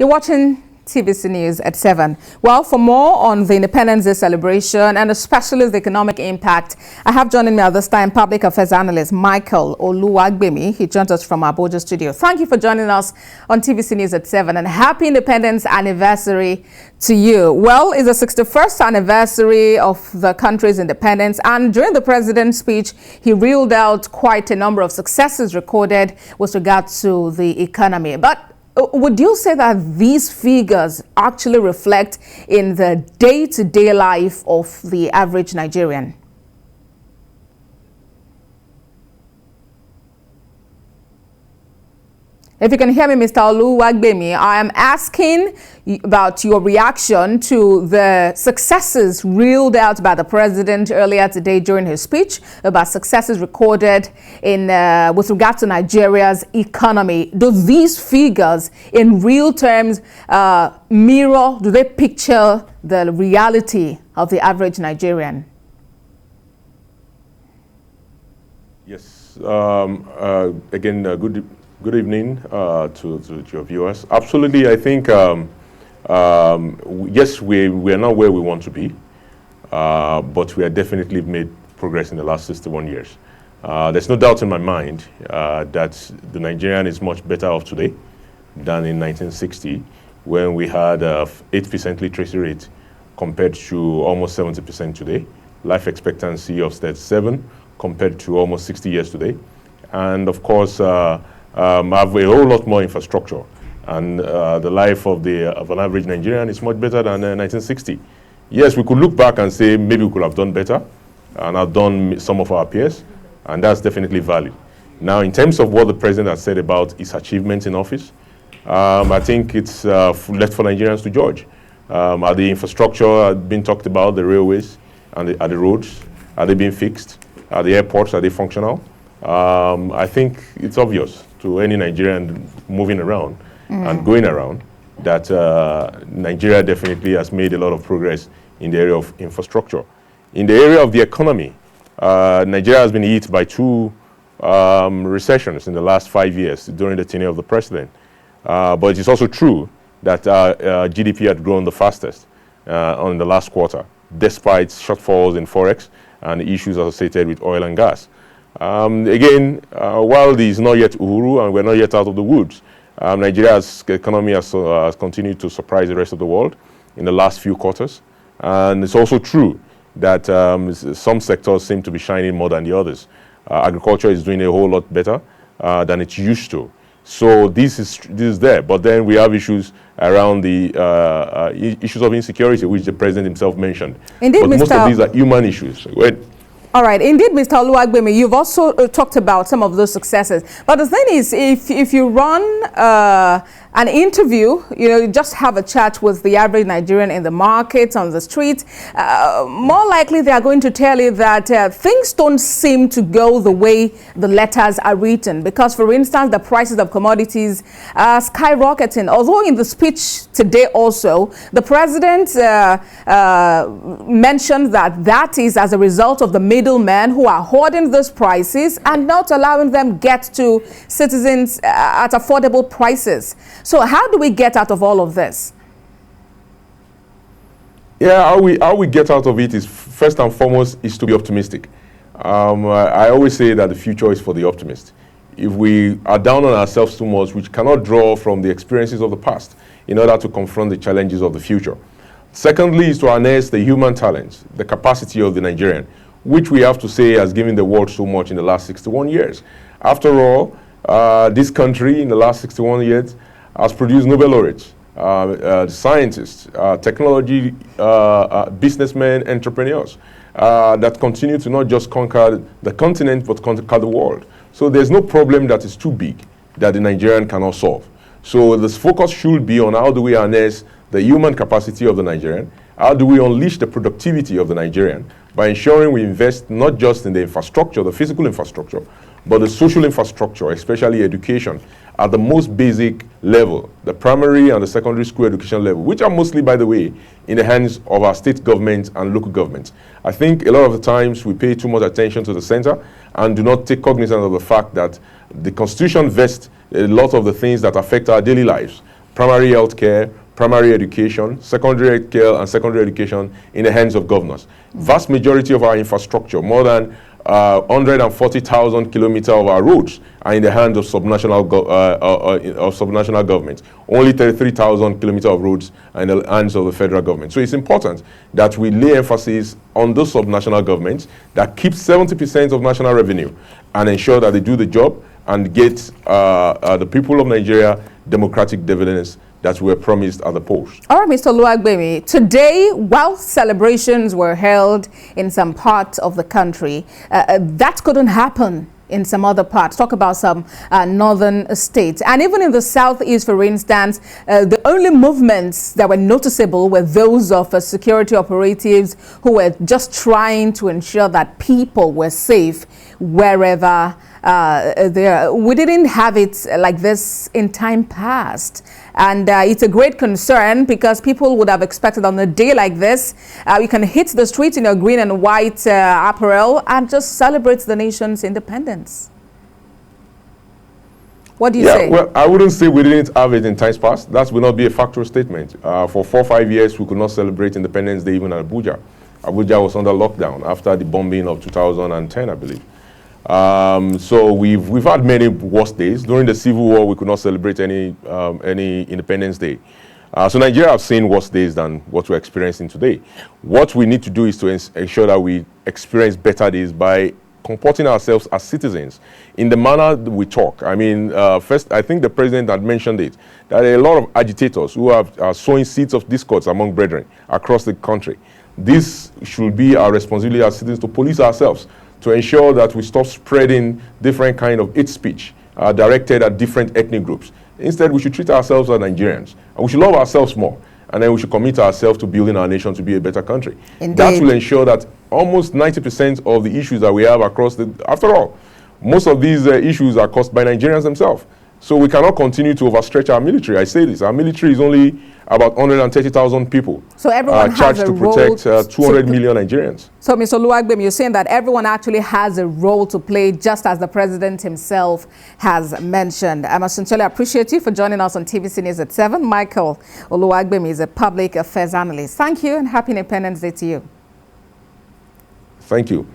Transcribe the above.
You're watching TVC News at 7. Well, for more on the Independence Day celebration and especially the economic impact, I have joining me at this time public affairs analyst Michael Oluwagbemi. He joins us from Abuja studio. Thank you for joining us on TVC News at 7 and happy Independence anniversary to you. Well, it's the 61st anniversary of the country's independence, and during the president's speech, he reeled out quite a number of successes recorded with regard to the economy. But would you say that these figures actually reflect in the day-to-day life of the average Nigerian? If you can hear me, Mr. Oluwagbemi, I am asking about your reaction to the successes reeled out by the president earlier today during his speech about successes recorded in with regard to Nigeria's economy. Do these figures in real terms do they picture the reality of the average Nigerian? Yes. Again, good evening to your viewers. Absolutely, I think, yes, we are not where we want to be, but we have definitely made progress in the last 61 years. There's no doubt in my mind that the Nigerian is much better off today than in 1960, when we had 8% literacy rate compared to almost 70% today, life expectancy of 37 compared to almost 60 years today, and of course, have a whole lot more infrastructure, and the life of an average Nigerian is much better than 1960. Yes, we could look back and say maybe we could have done better and have done some of our peers, and that's definitely valid. Now, in terms of what the president has said about his achievements in office, I think it's left for Nigerians to judge. Are the infrastructure being talked about, the railways and the roads, are they being fixed? Are the airports, are they functional? I think it's obvious to any Nigerian moving around and going around that Nigeria definitely has made a lot of progress in the area of infrastructure. In the area of the economy, Nigeria has been hit by two recessions in the last 5 years during the tenure of the president. But it's also true that GDP had grown the fastest on the last quarter, despite shortfalls in forex and the issues associated with oil and gas. Again, while there is not yet Uhuru and we're not yet out of the woods, Nigeria's economy has continued to surprise the rest of the world in the last few quarters. And it's also true that some sectors seem to be shining more than the others. Agriculture is doing a whole lot better than it used to. So this is there. But then we have issues around the issues of insecurity, which the president himself mentioned. Indeed, but most of these are human issues. All right. Indeed, Mr. Oluwagbemi, you've also talked about some of those successes. But the thing is, if you run an interview, you just have a chat with the average Nigerian in the markets, on the streets, more likely they are going to tell you that things don't seem to go the way the letters are written. Because, for instance, the prices of commodities are skyrocketing. Although in the speech today also, the president mentioned that is as a result of the middlemen who are hoarding those prices and not allowing them get to citizens at affordable prices. So how do we get out of all of this? Yeah, how we get out of it is, first and foremost, is to be optimistic. I always say that the future is for the optimist. If we are down on ourselves too much, we cannot draw from the experiences of the past in order to confront the challenges of the future. Secondly, is to harness the human talents, the capacity of the Nigerian, which we have to say has given the world so much in the last 61 years. After all, this country in the last 61 years has produced Nobel laureates, scientists, technology, businessmen, entrepreneurs that continue to not just conquer the continent, but conquer the world. So there's no problem that is too big that the Nigerian cannot solve. So this focus should be on how do we harness the human capacity of the Nigerian, how do we unleash the productivity of the Nigerian by ensuring we invest not just in the infrastructure, the physical infrastructure, but the social infrastructure, especially education, at the most basic level, the primary and the secondary school education level, which are mostly, by the way, in the hands of our state government and local governments. I think a lot of the times we pay too much attention to the center and do not take cognizance of the fact that the Constitution vests a lot of the things that affect our daily lives, primary health care, primary education, secondary health care, and secondary education in the hands of governors. Vast majority of our infrastructure, more than 140,000 kilometers of our roads are in the hands of subnational governments. Only 33,000 kilometers of roads are in the hands of the federal government. So it's important that we lay emphasis on those subnational governments that keep 70% of national revenue and ensure that they do the job and get the people of Nigeria democratic dividends that were promised at the polls. All right, Mr. Oluwagbemi, today, while celebrations were held in some parts of the country, that couldn't happen in some other parts. Talk about some northern states. And even in the southeast, for instance, the only movements that were noticeable were those of security operatives who were just trying to ensure that people were safe wherever they are. We didn't have it like this in time past. And it's a great concern because people would have expected on a day like this, you can hit the streets in your green and white apparel and just celebrate the nation's independence. What do you say? Well, I wouldn't say we didn't have it in times past. That would not be a factual statement. For 4 or 5 years, we could not celebrate Independence Day even in Abuja. Abuja was under lockdown after the bombing of 2010, I believe. So we've had many worse days. During the Civil War, we could not celebrate any Independence Day. So Nigeria have seen worse days than what we're experiencing today. What we need to do is to ensure that we experience better days by comporting ourselves as citizens in the manner that we talk. I mean, first, I think the president had mentioned it, that there are a lot of agitators who are sowing seeds of discord among brethren across the country. This should be our responsibility as citizens to police ourselves, to ensure that we stop spreading different kind of hate speech directed at different ethnic groups. Instead, we should treat ourselves as Nigerians, and we should love ourselves more, and then we should commit ourselves to building our nation to be a better country. Indeed. That will ensure that almost 90% of the issues that we have across after all, most of these issues are caused by Nigerians themselves. So we cannot continue to overstretch our military. I say this, our military is only about 130,000 people. So everyone charged has a to protect 200 million Nigerians. So, Mr. Oluwagbemi, you're saying that everyone actually has a role to play, just as the president himself has mentioned. I must sincerely appreciate you for joining us on TVC News at 7. Michael Oluwagbemi is a public affairs analyst. Thank you and happy Independence Day to you. Thank you.